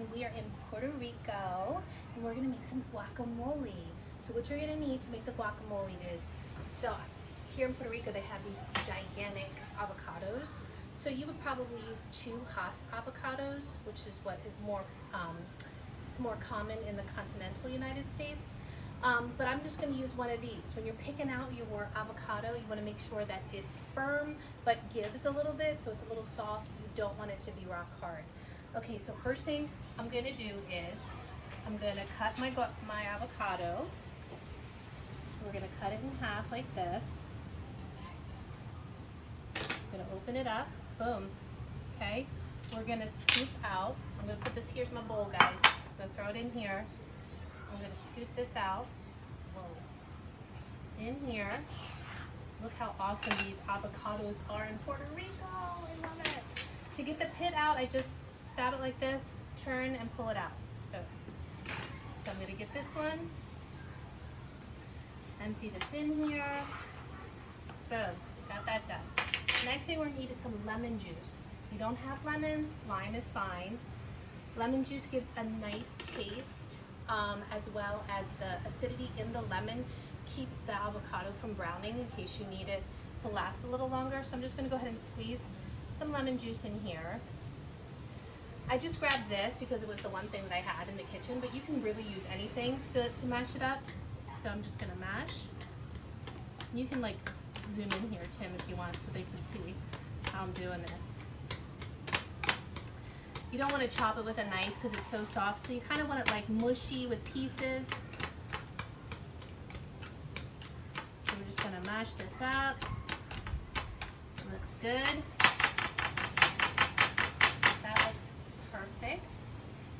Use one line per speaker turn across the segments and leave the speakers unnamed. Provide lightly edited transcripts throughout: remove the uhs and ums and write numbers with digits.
and we are in Puerto Rico and we're gonna make some guacamole. So what you're gonna need to make the guacamole is, so here in Puerto Rico they have these gigantic avocados. So you would probably use 2 Hass avocados, which is what is more, it's more common in the continental United States. But I'm just going to use one of these. When you're picking out your avocado, you want to make sure that it's firm but gives a little bit, so it's a little soft. You don't want it to be rock hard. Okay, so first thing I'm going to do is I'm going to cut my avocado. So we're going to cut it in half like this. I'm going to open it up. Boom. Okay. We're going to scoop out. I'm going to put this, here's my bowl, guys. I'm going to throw it in here. I'm going to scoop this out. Whoa. In here. Look how awesome these avocados are in Puerto Rico. I love it. To get the pit out, I just stab it like this, turn and pull it out. Boom. So I'm going to get this one. Empty this in here. Boom. Got that done. Next thing we're going to need is some lemon juice. If you don't have lemons, lime is fine. Lemon juice gives a nice taste, as well as the acidity in the lemon keeps the avocado from browning in case you need it to last a little longer. So I'm just going to go ahead and squeeze some lemon juice in here. I just grabbed this because it was the one thing that I had in the kitchen, but you can really use anything to mash it up. So I'm just going to mash. You can like zoom in here, Tim, if you want, so they can see how I'm doing this. You don't want to chop it with a knife because it's so soft, so you kind of want it like mushy with pieces. So we're just going to mash this up. Looks good. That looks perfect.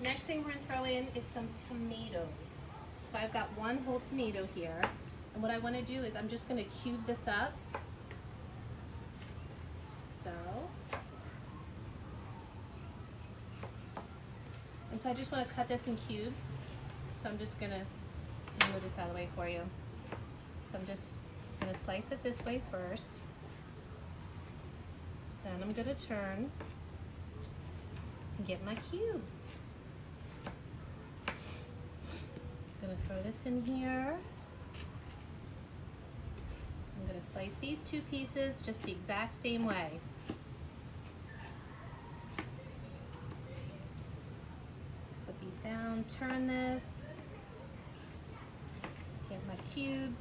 Next thing we're going to throw in is some tomato. So I've got 1 whole tomato here. And what I want to do is I'm just going to cube this up. So. And so I just want to cut this in cubes. So I'm just going to move this out of the way for you. So I'm just going to slice it this way first. Then I'm going to turn and get my cubes. I'm going to throw this in here. I'm going to slice these 2 pieces just the exact same way. Put these down, turn this, get my cubes.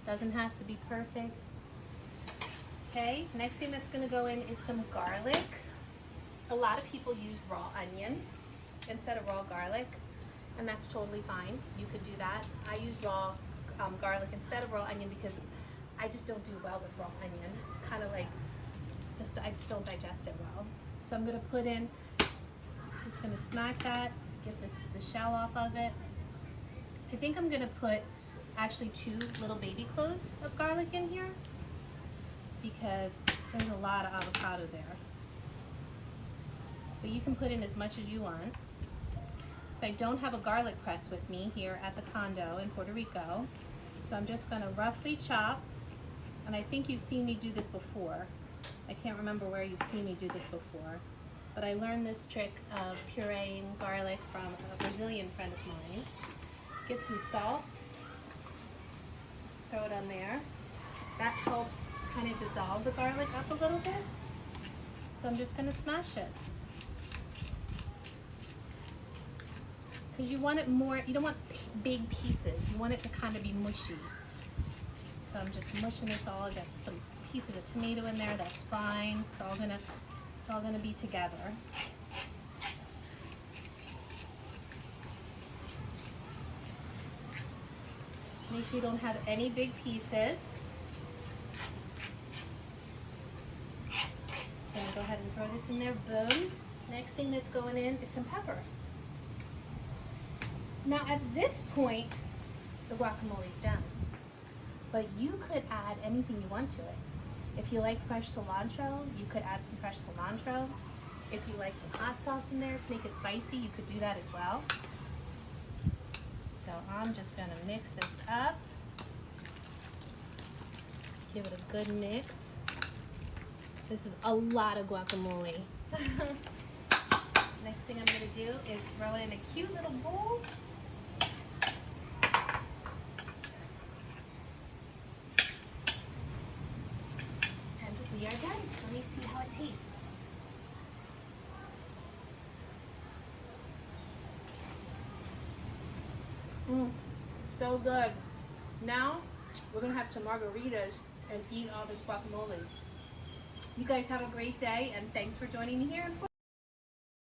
Doesn't have to be perfect. Okay, next thing that's going to go in is some garlic. A lot of people use raw onion instead of raw garlic, and that's totally fine. You could do that. I use raw garlic instead of raw onion because I just don't do well with raw onion. Kind of like, I just don't digest it well. So I'm going to put in, just going to smack that, get the shell off of it. I think I'm going to put actually 2 little baby cloves of garlic in here because there's a lot of avocado there. But you can put in as much as you want. So I don't have a garlic press with me here at the condo in Puerto Rico. So I'm just going to roughly chop. And I think you've seen me do this before. I can't remember where you've seen me do this before. But I learned this trick of pureeing garlic from a Brazilian friend of mine. Get some salt. Throw it on there. That helps kind of dissolve the garlic up a little bit. So I'm just going to smash it. Because you want it more, you don't want big pieces. You want it to kind of be mushy. So I'm just mushing this all. I've got some pieces of tomato in there. That's fine. It's all gonna be together. Make sure you don't have any big pieces. Gonna go ahead and throw this in there. Boom. Next thing that's going in is some pepper. Now at this point, the guacamole's done. But you could add anything you want to it. If you like fresh cilantro, you could add some fresh cilantro. If you like some hot sauce in there to make it spicy, you could do that as well. So I'm just gonna mix this up. Give it a good mix. This is a lot of guacamole. Next thing I'm going to do is throw it in a cute little bowl. And we are done. Let me see how it tastes. So good. Now we're going to have some margaritas and eat all this guacamole. You guys have a great day, and thanks for joining me here in Puerto Rico.